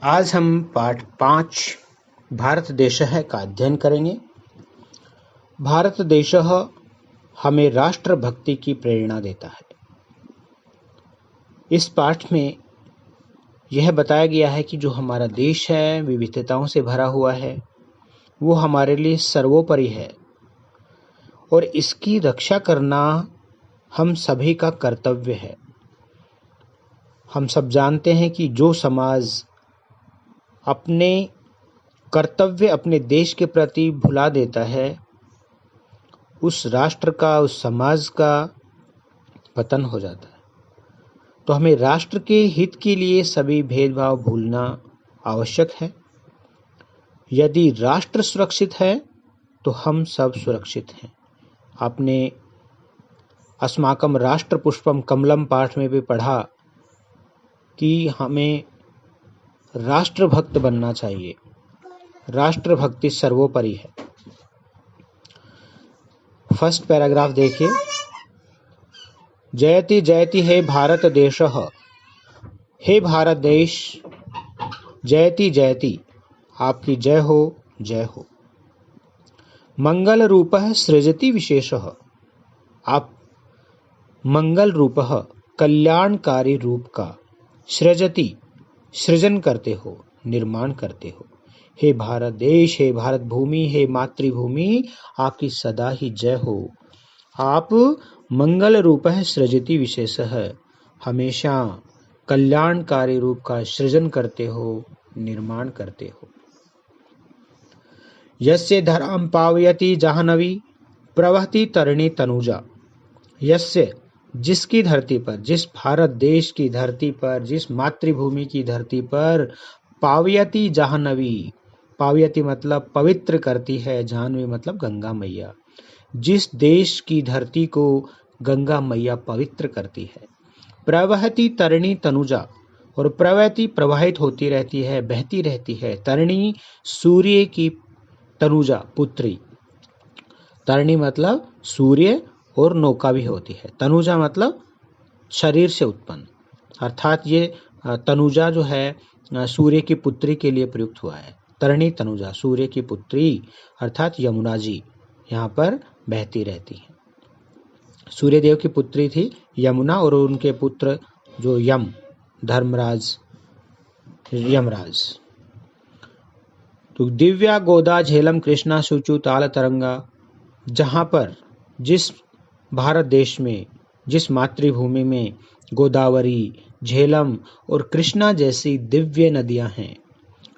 आज हम पाठ 5 भारत देशः का अध्ययन करेंगे। भारत देशः हमें राष्ट्रभक्ति की प्रेरणा देता है। इस पाठ में यह बताया गया है कि जो हमारा देश है विविधताओं से भरा हुआ है, वो हमारे लिए सर्वोपरि है और इसकी रक्षा करना हम सभी का कर्तव्य है। हम सब जानते हैं कि जो समाज अपने कर्तव्य अपने देश के प्रति भुला देता है, उस राष्ट्र का, उस समाज का पतन हो जाता है। तो हमें राष्ट्र के हित के लिए सभी भेदभाव भूलना आवश्यक है। यदि राष्ट्र सुरक्षित है तो हम सब सुरक्षित हैं। आपने अस्माकं राष्ट्र पुष्पम कमलम पाठ में भी पढ़ा कि हमें राष्ट्रभक्त बनना चाहिए। राष्ट्रभक्ति सर्वोपरि है। फर्स्ट पैराग्राफ देखिए। जयति जयति हे भारत देशः, हे भारत देश जयति जयति, आपकी जय हो, जय हो। मंगल रूपः सृजति विशेषः, आप मंगल रूपः कल्याणकारी रूप का सृजति सृजन करते हो, निर्माण करते हो। हे भारत देश, हे भारत भूमि, हे मातृभूमि, आपकी सदा ही जय हो। आप मंगल रूपः सृजति विशेषः, हमेशा कल्याणकारी रूप का सृजन करते हो, निर्माण करते हो। यस्य धरां पावयति जाह्नवी प्रवहति तरणि तनुजा, यस्य जिसकी धरती पर, जिस भारत देश की धरती पर, जिस मातृभूमि की धरती पर पावयति जाह्नवी, पावयति मतलब पवित्र करती है, जाह्नवी मतलब गंगा मैया, जिस देश की धरती को गंगा मैया पवित्र करती है। प्रवहति तरणि तनुजा, और प्रवहति प्रवाहित होती रहती है, बहती रहती है। तरणि सूर्य की तनुजा पुत्री, तरणि मतलब सूर्य और नौका भी होती है। तनुजा मतलब शरीर से उत्पन्न, अर्थात ये तनुजा जो है सूर्य की पुत्री के लिए प्रयुक्त हुआ है। तरणि तनुजा, सूर्य की पुत्री अर्थात यमुना जी यहाँ पर बहती रहती है। सूर्यदेव की पुत्री थी यमुना और उनके पुत्र जो यम, धर्मराज, यमराज। तो दिव्या गोदा झेलम कृष्णा शुचु ताल तरंगा, जहाँ पर जिस भारत देश में, जिस मातृभूमि में गोदावरी, झेलम और कृष्णा जैसी दिव्य नदियां हैं,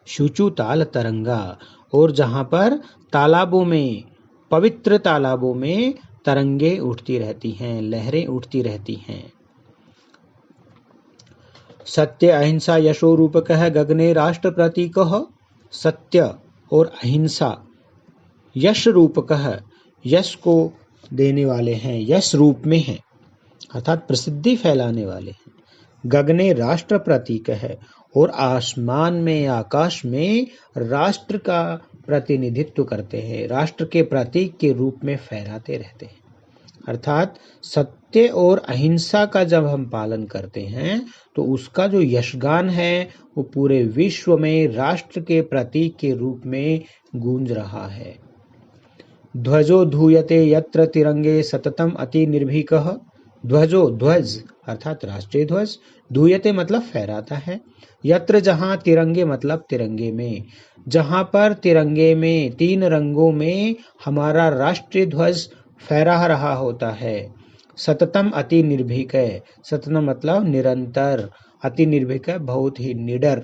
शुचु ताल तरंगा, और जहाँ पर तालाबों में, पवित्र तालाबों में तरंगे उठती रहती हैं, लहरें उठती रहती हैं। सत्य अहिंसा यशो रूपकः गगने राष्ट्र प्रतीकः, सत्य और अहिंसा यश रूपकः, यश को देने वाले हैं, यश रूप में हैं, अर्थात प्रसिद्धि फैलाने वाले हैं। गगने राष्ट्र प्रतीक है, और आसमान में, आकाश में राष्ट्र का प्रतिनिधित्व करते हैं, राष्ट्र के प्रतीक के रूप में फहराते रहते हैं। अर्थात सत्य और अहिंसा का जब हम पालन करते हैं तो उसका जो यशगान है वो पूरे विश्व में राष्ट्र के प्रतीक के रूप में गूंज रहा है। ध्वजो धूयते यत्र तिरंगे सततम अति निर्भीकः, ध्वजो ध्वज अर्थात राष्ट्रीय ध्वज, धूयते मतलब फहराता है, यत्र जहाँ, तिरंगे मतलब तिरंगे में, जहाँ पर तिरंगे में 3 रंगों में हमारा राष्ट्रीय ध्वज फहरा रहा होता है। सततम अति निर्भीक है, सततम मतलब निरंतर, अति निर्भीक है बहुत ही निडर,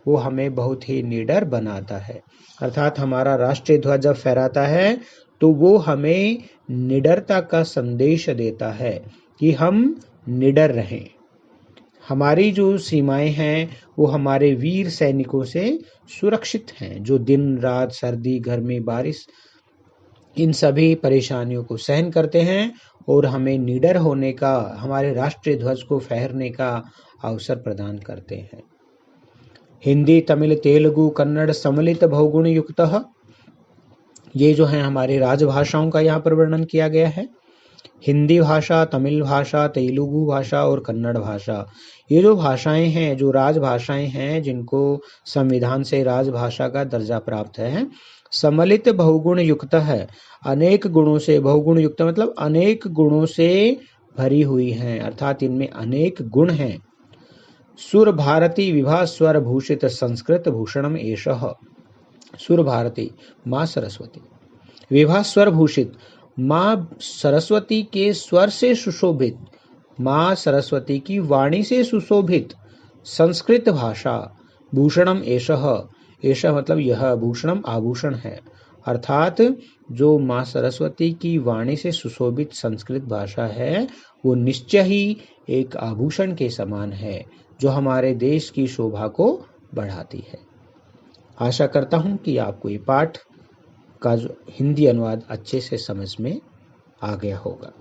वो हमें बहुत ही निडर बनाता है। अर्थात हमारा राष्ट्रीय ध्वज जब फहराता है तो वो हमें निडरता का संदेश देता है कि हम निडर रहें। हमारी जो सीमाएं हैं वो हमारे वीर सैनिकों से सुरक्षित हैं, जो दिन रात, सर्दी, गर्मी, बारिश, इन सभी परेशानियों को सहन करते हैं और हमें निडर होने का, हमारे राष्ट्रीय ध्वज को फहरने का अवसर प्रदान करते हैं। हिंदी, तमिल, तेलुगु, कन्नड़ सम्मिलित बहुगुण युक्तः, ये जो है हमारी राजभाषाओं का यहाँ पर वर्णन किया गया है। हिंदी भाषा, तमिल भाषा, तेलुगु भाषा और कन्नड़ भाषा, ये जो भाषाएं हैं, जो राजभाषाएं हैं, जिनको संविधान से राजभाषा का दर्जा प्राप्त है, सम्मिलित बहुगुण युक्त है, अनेक गुणों से, बहुगुण युक्त मतलब अनेक गुणों से भरी हुई हैं, अर्थात इनमें अनेक गुण हैं। सुर भारती विभा स्वर भूषित संस्कृत भूषणम एषः। सुर भारती माँ सरस्वती, विभा स्वर भूषित माँ सरस्वती के स्वर से सुशोभित, माँ सरस्वती की वाणी से सुशोभित संस्कृत भाषा, भूषणम एषः, एषः मतलब यह, भूषणम आभूषण है, अर्थात जो माँ सरस्वती की वाणी से सुशोभित संस्कृत भाषा है वो निश्चय ही एक आभूषण के समान है, जो हमारे देश की शोभा को बढ़ाती है। आशा करता हूँ कि आपको ये पाठ का जो हिंदी अनुवाद अच्छे से समझ में आ गया होगा।